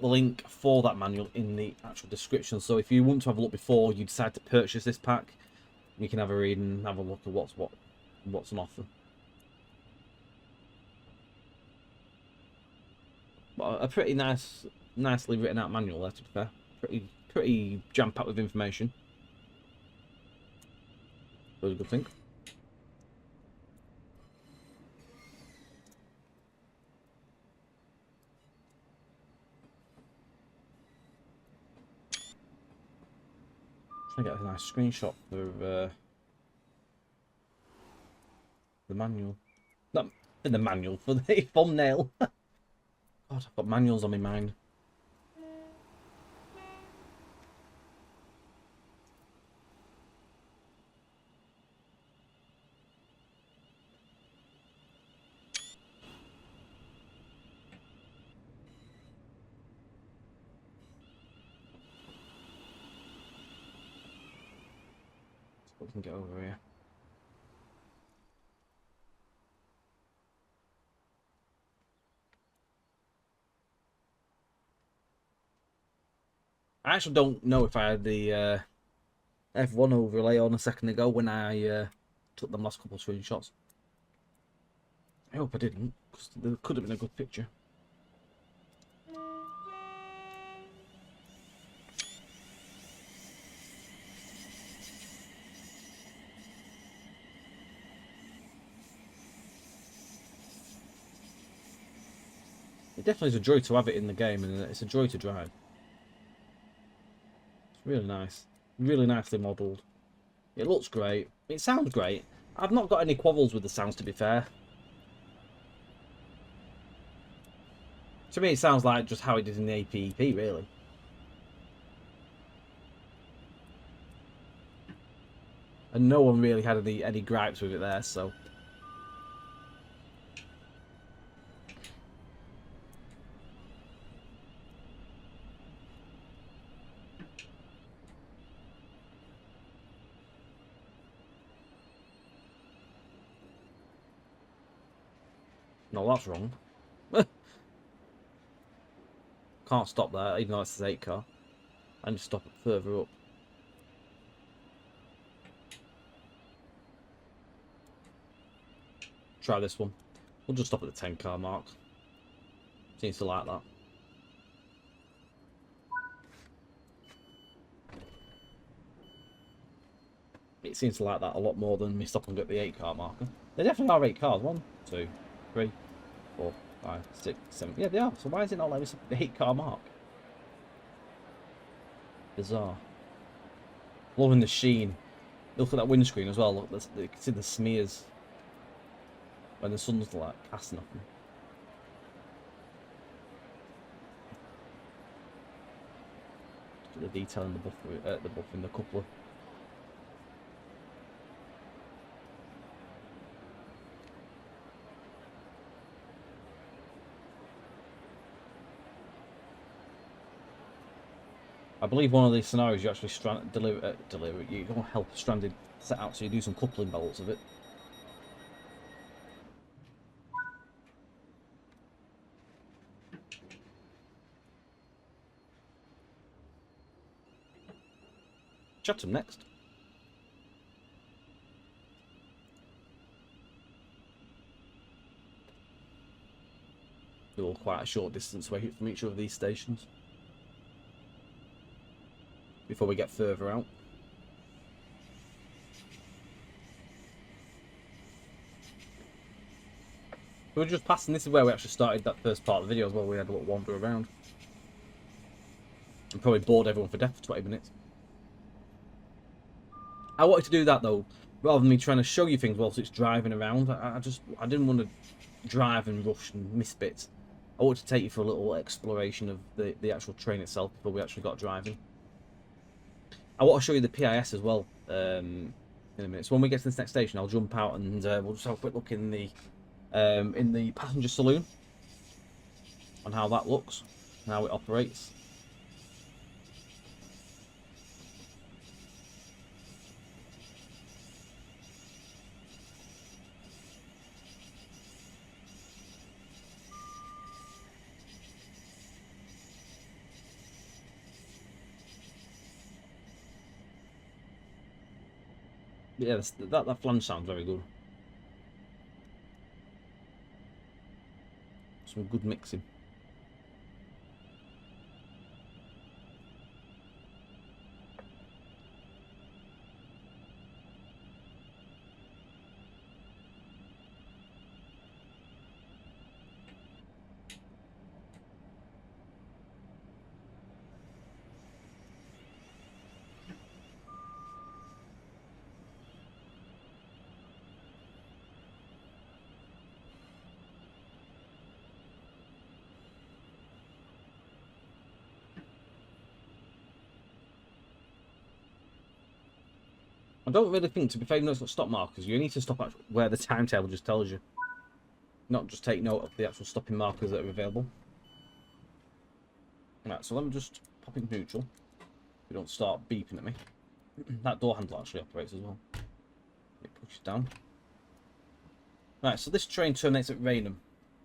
the link for that manual in the actual description. So if you want to have a look before you decide to purchase this pack, you can have a read and have a look at what's on offer. But a pretty nicely written out manual there, to be fair. Pretty jam-packed with information. That was a good thing. Trying to get a nice screenshot for the manual. Not in the manual, for the thumbnail. God, I've got manuals on my mind. We can get over here. I actually don't know if I had the F1 overlay on a second ago when I took them last couple of screenshots. I hope I didn't, because there could have been a good picture. It definitely is a joy to have it in the game, and it's a joy to drive. It's really nice. Really nicely modelled. It looks great. It sounds great. I've not got any quarrels with the sounds, to be fair. To me, it sounds like just how it did in the APEP, really. And no one really had any gripes with it there, so... No, that's wrong. Can't stop there, even though it's an 8 car. I need to stop it further up. Try this one. We'll just stop at the 10 car mark. Seems to like that. It seems to like that a lot more than me stopping at the 8 car marker. They definitely are 8 cars. 1, 2, 3, 4, 5, 6, 7. Yeah, they are. So why is it not letting me stop at the 8 car mark? Bizarre. Loving the sheen. Look at that windscreen as well. Look, you can see the smears when the sun's like casting off them. Look at the detail in the buff in the coupler. I believe one of these scenarios you actually deliver it. You don't help a stranded set out, so you do some coupling bolts of it. Chatham next. They're all quite a short distance away from each of these stations before we get further out. We were just passing. This is where we actually started that first part of the video as well. We had a little wander around. And probably bored everyone for death for 20 minutes. I wanted to do that though, rather than me trying to show you things whilst it's driving around. I didn't want to drive and rush and miss bits. I wanted to take you for a little exploration of the actual train itself before we actually got driving. I want to show you the PIS as well in a minute. So when we get to this next station, I'll jump out and we'll just have a quick look in the passenger saloon on how that looks and how it operates. Yeah, that flange sounds very good. Some good mixing. I don't really think, to be fair, no, it's got stop markers. You need to stop at where the timetable just tells you. Not just take note of the actual stopping markers that are available. Right, so let me just pop in neutral. So we don't start beeping at me. That door handle actually operates as well. It pushes down. Right, so this train terminates at Rainham.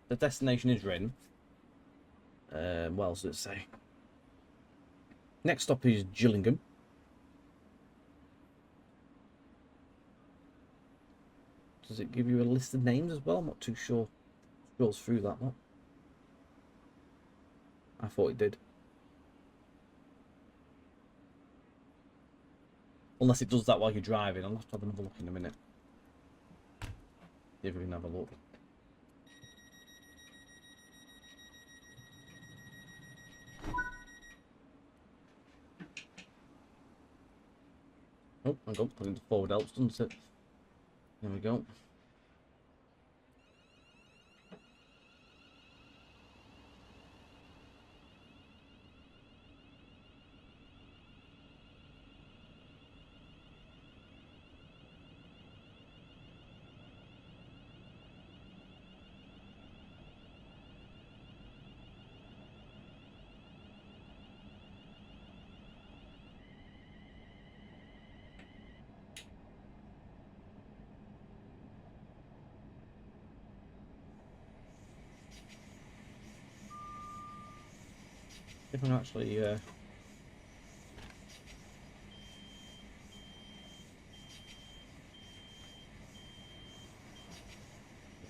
The destination is Rainham. What else does it say? Next stop is Gillingham. Does it give you a list of names as well? I'm not too sure. It goes through that lot. I thought it did. Unless it does that while you're driving. I'll have to have another look in a minute. See if we can have a look. Oh, hang on. Put into forward helps, doesn't it? There we go. If I'm actually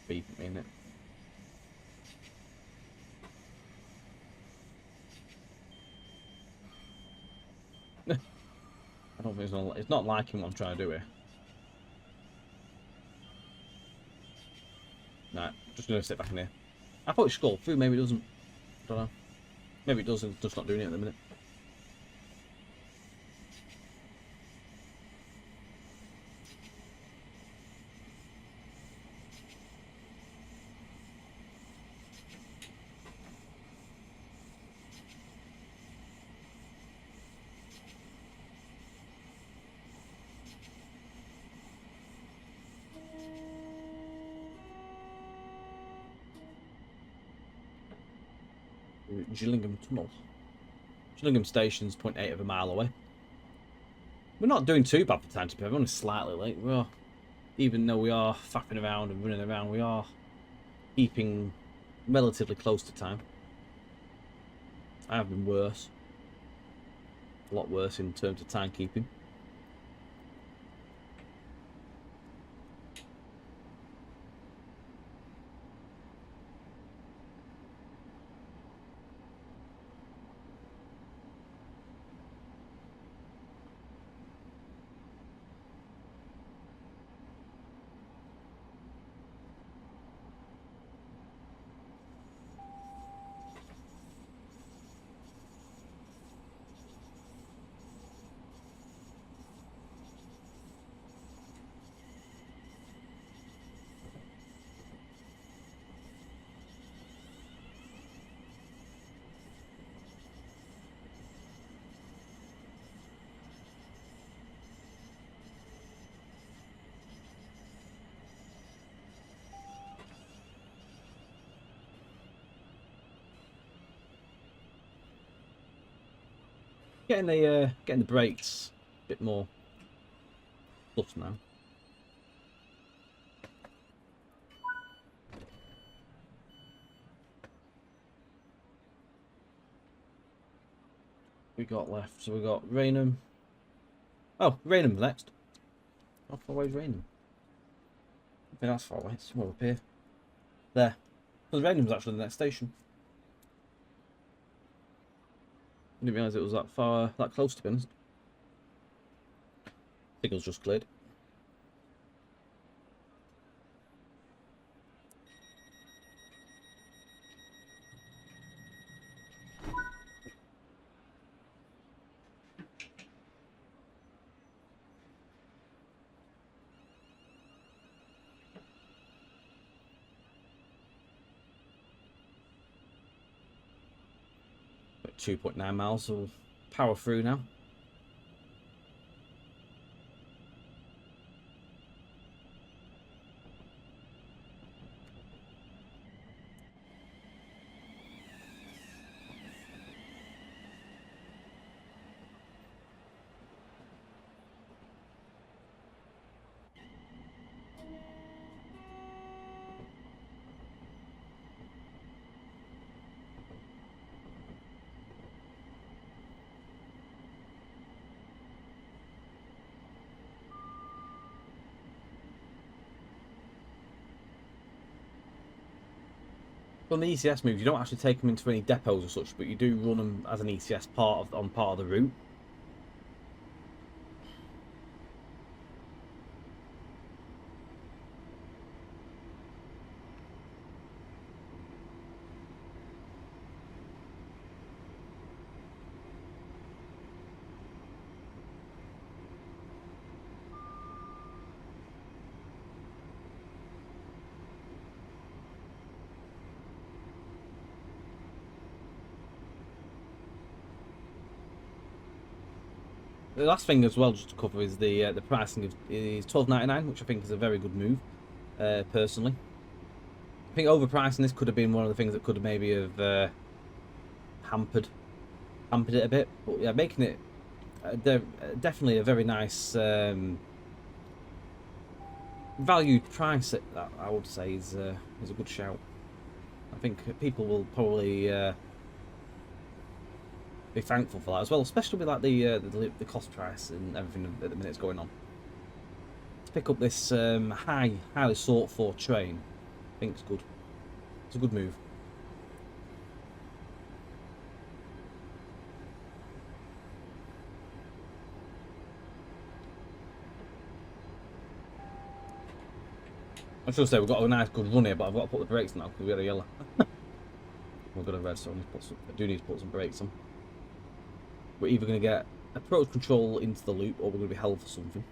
beep at me in it. I don't think it's not liking what I'm trying to do here. Nah, just gonna sit back in here. I thought it should go through, maybe it doesn't. Don't know. Maybe it does, it's just not doing it at the minute. Gillingham Tunnel. Gillingham Station's 0.8 of a mile away. We're not doing too bad for time to be. We're only slightly late. Even though we are faffing around and running around, we are keeping relatively close to time. I have been worse. A lot worse in terms of timekeeping. getting the brakes a bit more plus now. We got left, so we got Raynham. Oh, Raynham's next. How far away is Raynham? I think that's far away. It's somewhere up here. There. Because Raynham's actually the next station. I didn't realise it was that far, that close, to be honest. Signal's just cleared. About 2.9 miles, so we'll power through now. On the ECS moves, you don't actually take them into any depots or such, but you do run them as an ECS part of the route. The last thing as well, just to cover, is the pricing is £12.99, which I think is a very good move, personally. I think overpricing this could have been one of the things that could have maybe have hampered it a bit. But yeah, making it definitely a very nice valued price. That I would say is a good shout. I think people will probably be thankful for that as well, especially with like the cost price and everything at the minute going on. To pick up this highly sought for train, I think it's good. It's a good move. I should say we've got a nice good run here, but I've got to put the brakes now because we had a yellow. We've got a red, so I do need to put some brakes on. We're either going to get approach control into the loop, or we're going to be held for something.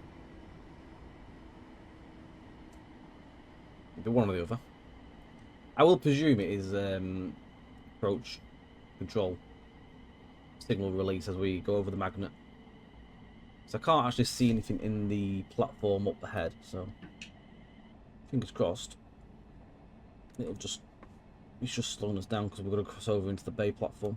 Either one or the other. I will presume it is approach control signal release as we go over the magnet. So I can't actually see anything in the platform up ahead, so fingers crossed. It's just slowing us down because we're going to cross over into the bay platform.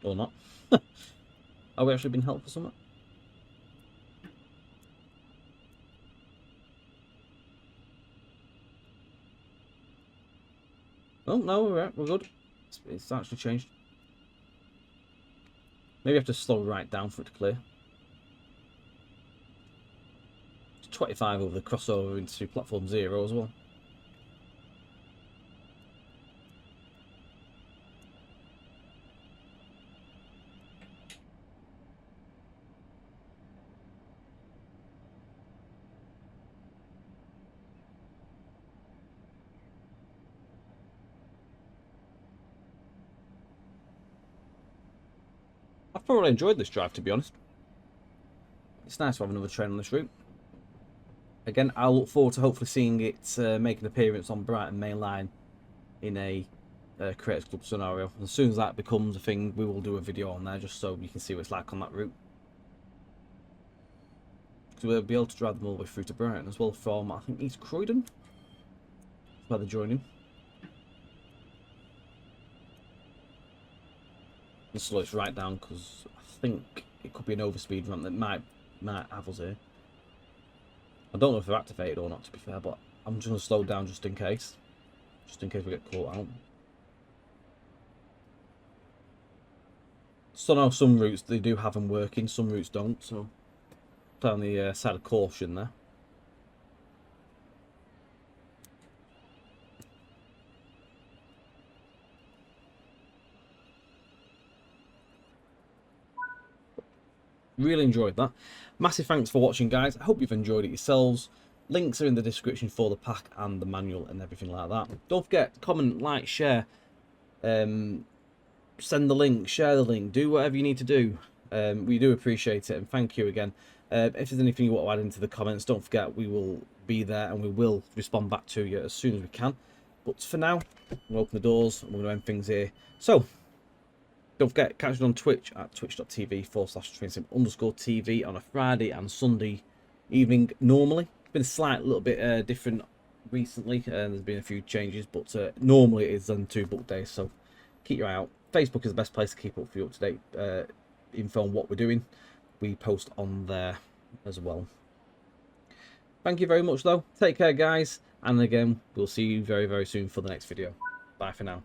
Or not. Are we actually being held for something? Oh no, we're good. It's actually changed. Maybe I have to slow right down for it to clear. It's 25 over the crossover into platform 0 as well. I've probably enjoyed this drive, to be honest. It's nice to have another train on this route. Again, I'll look forward to hopefully seeing it make an appearance on Brighton Main Line in a Creators Club scenario. And as soon as that becomes a thing, we will do a video on there just so you can see what it's like on that route. because we'll be able to drive them all the way through to Brighton as well from, I think, East Croydon. That's where they're joining. Let's slow it right down because I think it could be an overspeed ramp that might have us here. I don't know if they're activated or not, to be fair, but I'm just going to slow down just in case. Just in case we get caught out. So now some routes, they do have them working, some routes don't, so play on the side of caution there. Really enjoyed that. Massive thanks for watching, guys. I hope you've enjoyed it yourselves. Links are in the description for the pack and the manual and everything like that. Don't forget, comment, like, share. Send the link, share the link, do whatever you need to do. We do appreciate it, and thank you again. If there's anything you want to add into the comments, don't forget we will be there and we will respond back to you as soon as we can. But for now, we'll open the doors and we're going to end things here. So, don't forget, catch us on Twitch at twitch.tv/trainsim_TV on a Friday and Sunday evening normally. It's been a slight little bit different recently, and there's been a few changes, but normally it is on 2 book days, so keep your eye out. Facebook is the best place to keep up for you up-to-date info on what we're doing. We post on there as well. Thank you very much, though. Take care, guys, and again, we'll see you very, very soon for the next video. Bye for now.